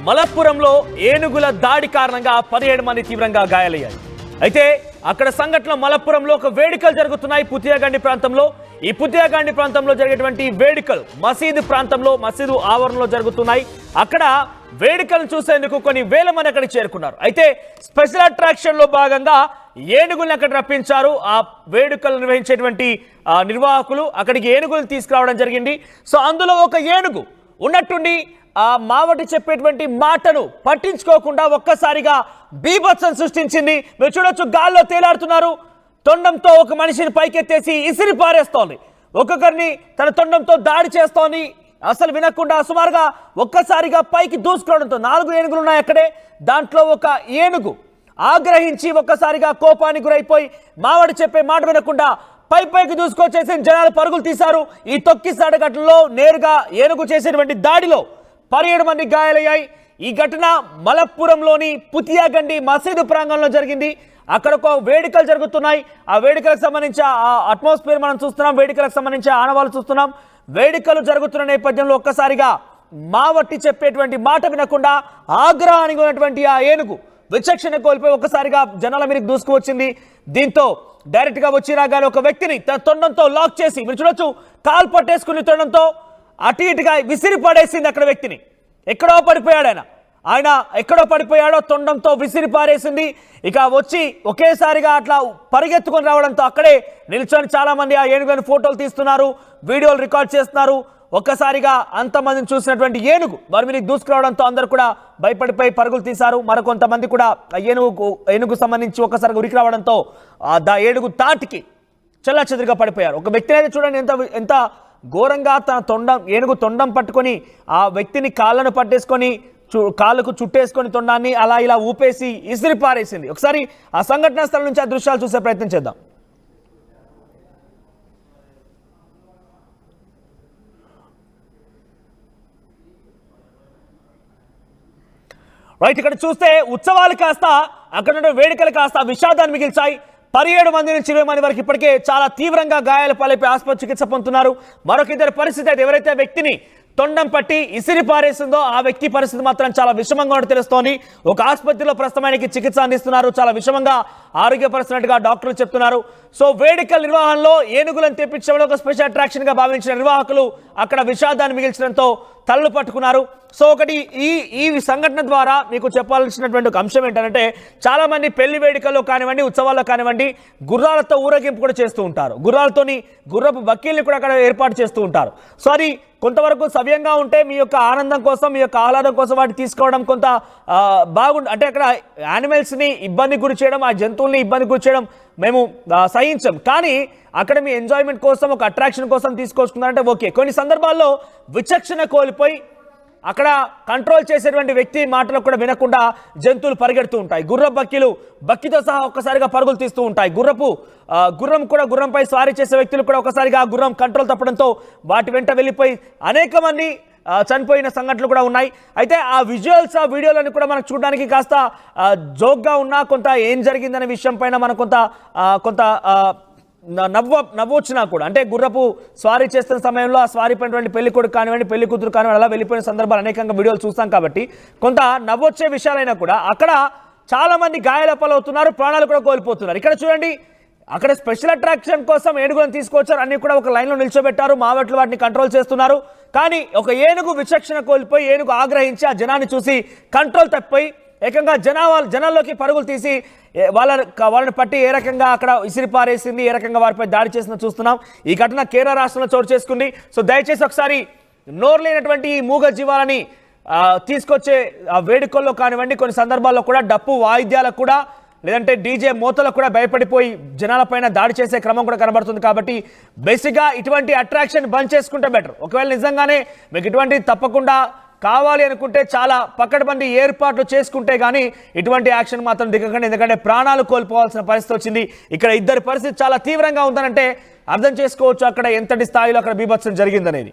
మలప్పురంలో ఏనుగుల దాడి కారణంగా 17 మంది తీవ్రంగా గాయాలయ్యారు. అయితే అక్కడ సంఘటన మలప్పురంలో ఒక వేడుకలు జరుగుతున్నాయి. పుతియాగండి ప్రాంతంలో ఈ పుతియాగండి ప్రాంతంలో జరిగేటువంటి వేడుకలు మసీదు ప్రాంతంలో మసీదు ఆవరణలో జరుగుతున్నాయి. అక్కడ వేడుకలను చూసేందుకు కొన్ని వేల మంది అక్కడికి చేరుకున్నారు. అయితే స్పెషల్ అట్రాక్షన్ లో భాగంగా ఏనుగులను అక్కడ రప్పించారు. ఆ వేడుకలు నిర్వహించేటువంటి నిర్వాహకులు అక్కడికి ఏనుగులను తీసుకురావడం జరిగింది. సో అందులో ఒక ఏనుగు ఉన్నట్టుండి ఆ మావటి చెప్పేటువంటి మాటను పట్టించుకోకుండా ఒక్కసారిగా బీభత్సం సృష్టించింది. మీరు చూడొచ్చు, గాల్లో తేలాడుతున్నారు. తొండంతో ఒక మనిషిని పైకెత్తేసి ఇసిరి పారేస్తోంది. ఒక్కొక్కరిని తన తొండంతో దాడి చేస్తోంది. అసలు వినకుండా సుమారుగా ఒక్కసారిగా పైకి దూసుకోవడంతో 4 ఏనుగులు ఉన్నాయి అక్కడే. దాంట్లో ఒక ఏనుగు ఆగ్రహించి ఒక్కసారిగా కోపానికి గురైపోయి మావడి చెప్పే మాట వినకుండా పైకి దూసుకొచ్చేసి జనాలు పరుగులు తీశారు. ఈ తొక్కిసాడ ఘటనలో నేరుగా ఏనుగు చేసేటువంటి దాడిలో 17 మంది గాయాలయ్యాయి. ఈ ఘటన మలప్పురంలోని పుతియాగండి మసీదు ప్రాంగణంలో జరిగింది. అక్కడ ఒక వేడుకలు జరుగుతున్నాయి. ఆ వేడుకలకు సంబంధించి ఆ అట్మాస్ఫియర్ మనం చూస్తున్నాం. వేడుకలకు సంబంధించి ఆనవాళ్ళు చూస్తున్నాం. వేడుకలు జరుగుతున్న నేపథ్యంలో ఒక్కసారిగా మావట్టి చెప్పేటువంటి మాట వినకుండా ఆగ్రహానికి ఉన్నటువంటి ఆ ఏనుగు విచక్షణ కోల్పోయి ఒక్కసారిగా జనాల మీదకి దూసుకువచ్చింది. దీంతో డైరెక్ట్ గా వచ్చి రాగానే ఒక వ్యక్తిని తన తొండంతో లాక్ చేసి, మీరు చూడొచ్చు, కాలు పట్టేసుకుని తొండంతో అటు ఇటుగా విసిరి పడేసింది. అక్కడ వ్యక్తిని ఎక్కడో పడిపోయాడు. ఆయన ఎక్కడో పడిపోయాడో తొండంతో విసిరి పారేసింది. ఇక వచ్చి ఒకేసారిగా అట్లా పరిగెత్తుకొని రావడంతో అక్కడే నిల్చొని చాలా మంది ఆ ఏనుగుని ఫోటోలు తీస్తున్నారు, వీడియోలు రికార్డ్ చేస్తున్నారు. ఒక్కసారిగా అంతమందిని చూసినటువంటి ఏనుగు వారి మీద దూసుకురావడంతో అందరూ కూడా భయపడిపోయి పరుగులు తీశారు. మరికొంతమంది కూడా ఏనుగు సంబంధించి ఒక్కసారిగా ఉరికి రావడంతో ఏనుగు తాటికి చెల్లాచెదురుగా పడిపోయారు. ఒక వ్యక్తిని అయితే చూడండి ఎంత ఘోరంగా తన ఏనుగు తొండం పట్టుకొని ఆ వ్యక్తిని కాళ్ళను పట్టేసుకొని కాళ్ళకు చుట్టేసుకొని తొండాన్ని అలా ఇలా ఊపేసి ఇసిరి పారేసింది. ఒకసారి ఆ సంఘటనా స్థలం నుంచి ఆ దృశ్యాలు చూసే ప్రయత్నం చేద్దాం. రైట్, ఇక్కడ చూస్తే ఉత్సవాలు కాస్త అక్కడ వేడుకలు కాస్త విషాదాన్ని మిగిల్చాయి. 17 మంది నుంచి 20 మంది వరకు ఇప్పటికే చాలా తీవ్రంగా గాయాల పాలైపోయి ఆసుపత్రి చికిత్స పొందుతున్నారు. మరొక ఇద్దరి పరిస్థితి అయితే ఎవరైతే వ్యక్తిని తొండం పట్టి ఇసిరి పారేసిందో ఆ వ్యక్తి పరిస్థితి మాత్రం చాలా విషమంగా ఉన్నట్టు తెలుస్తోంది. ఒక ఆసుపత్రిలో ప్రస్తుతానికి చికిత్స అందిస్తున్నారు. చాలా విషమంగా ఆరోగ్యపరుస్తున్నట్టుగా డాక్టర్లు చెప్తున్నారు. సో వేడుకల నిర్వహణలో ఏనుగులను తెప్పించడంలో ఒక స్పెషల్ అట్రాక్షన్ గా భావించిన నిర్వాహకులు అక్కడ విషాదాన్ని మిగిల్చడంతో తలలు పట్టుకున్నారు. సో ఒకటి ఈ సంఘటన ద్వారా మీకు చెప్పాల్సినటువంటి ఒక అంశం ఏంటంటే, చాలా మంది పెళ్లి వేడుకల్లో కానివ్వండి, ఉత్సవాల్లో కానివ్వండి, గుర్రాలతో ఊరేగింపు కూడా చేస్తూ ఉంటారు. గుర్రపు బక్కీల్ని కూడా అక్కడ ఏర్పాటు చేస్తూ ఉంటారు. సో అది కొంతవరకు సవ్యంగా ఉంటే మీ యొక్క ఆనందం కోసం, మీ యొక్క ఆహ్లాదం కోసం వాటిని తీసుకోవడం కొంత అంటే అక్కడ యానిమల్స్ని ఇబ్బంది గురి చేయడం, ఆ జంతువుల్ని ఇబ్బంది గురి చేయడం మేము సహించం. కానీ అక్కడ మీ ఎంజాయ్మెంట్ కోసం, ఒక అట్రాక్షన్ కోసం తీసుకొచ్చుకున్నారంటే ఓకే. కొన్ని సందర్భాల్లో విచక్షణ కోల్పోయి అక్కడ కంట్రోల్ చేసేటువంటి వ్యక్తి మాటలకు కూడా వినకుండా జంతువులు పరిగెడుతూ ఉంటాయి. బక్కితో సహా ఒక్కసారిగా పరుగులు తీస్తూ ఉంటాయి. గుర్రంపై స్వారీ చేసే వ్యక్తులు కూడా ఒక్కసారిగా ఆ గుర్రం కంట్రోల్ తప్పడంతో వాటి వెంట వెళ్ళిపోయి అనేక మంది చనిపోయిన సంఘటనలు కూడా ఉన్నాయి. అయితే ఆ విజువల్స్, ఆ వీడియోలను కూడా మనకు చూడడానికి కాస్త జోక్గా ఉన్నా కొంత ఏం జరిగిందనే విషయం పైన మనకు కొంత నవ్వొచ్చినా కూడా, అంటే గుర్రపు స్వారీ చేస్తున్న సమయంలో ఆ స్వారీ పడినటువంటి పెళ్లి కొడుకు కానివ్వండి, పెళ్లి కూతురు కానివ్వండి, అలా వెళ్ళిపోయిన సందర్భాలు అనేకంగా వీడియోలు చూస్తాం కాబట్టి కొంత నవ్వొచ్చే విషయాలైనా కూడా అక్కడ చాలా మంది గాయాల పాలవుతున్నారు, ప్రాణాలు కూడా కోల్పోతున్నారు. ఇక్కడ చూడండి, అక్కడ స్పెషల్ అట్రాక్షన్ కోసం ఏనుగులను తీసుకొచ్చారు. అన్ని కూడా ఒక లైన్లో నిల్చోబెట్టారు. మావట్లు వాటిని కంట్రోల్ చేస్తున్నారు. కానీ ఒక ఏనుగు విచక్షణ కోల్పోయి, ఏనుగు ఆగ్రహించి ఆ జనాన్ని చూసి కంట్రోల్ తప్పిపోయి ఏకంగా జనాల్లోకి పరుగులు తీసి వాళ్ళని పట్టి ఏ రకంగా అక్కడ ఇసిరి పారేసింది, ఏ రకంగా వారిపై దాడి చేసిందో చూస్తున్నాం. ఈ ఘటన కేరళ రాష్ట్రంలో చోటు చేసుకుంది. సో దయచేసి ఒకసారి నోరు లేనటువంటి ఈ మూగ జీవాలని తీసుకొచ్చే వేడుకల్లో కానివ్వండి, కొన్ని సందర్భాల్లో కూడా డప్పు వాయిద్యాలకు కూడా, లేదంటే డీజే మోతలకు కూడా భయపడిపోయి జనాలపైన దాడి చేసే క్రమం కూడా కనబడుతుంది. కాబట్టి బేసిక్గా ఇటువంటి అట్రాక్షన్ బంద్ చేసుకుంటే బెటర్. ఒకవేళ నిజంగానే మీకు ఇటువంటి తప్పకుండా కావాలి అనుకుంటే చాలా పకడ్బందీ ఏర్పాట్లు చేసుకుంటే కానీ ఇటువంటి యాక్షన్ మాత్రం దిగకండి. ఎందుకంటే ప్రాణాలు కోల్పోవాల్సిన పరిస్థితి వచ్చింది. ఇక్కడ ఇద్దరి పరిస్థితి చాలా తీవ్రంగా ఉందనంటే అర్థం చేసుకోవచ్చు అక్కడ ఎంతటి స్థాయిలో అక్కడ బీభత్సం జరిగిందనేది.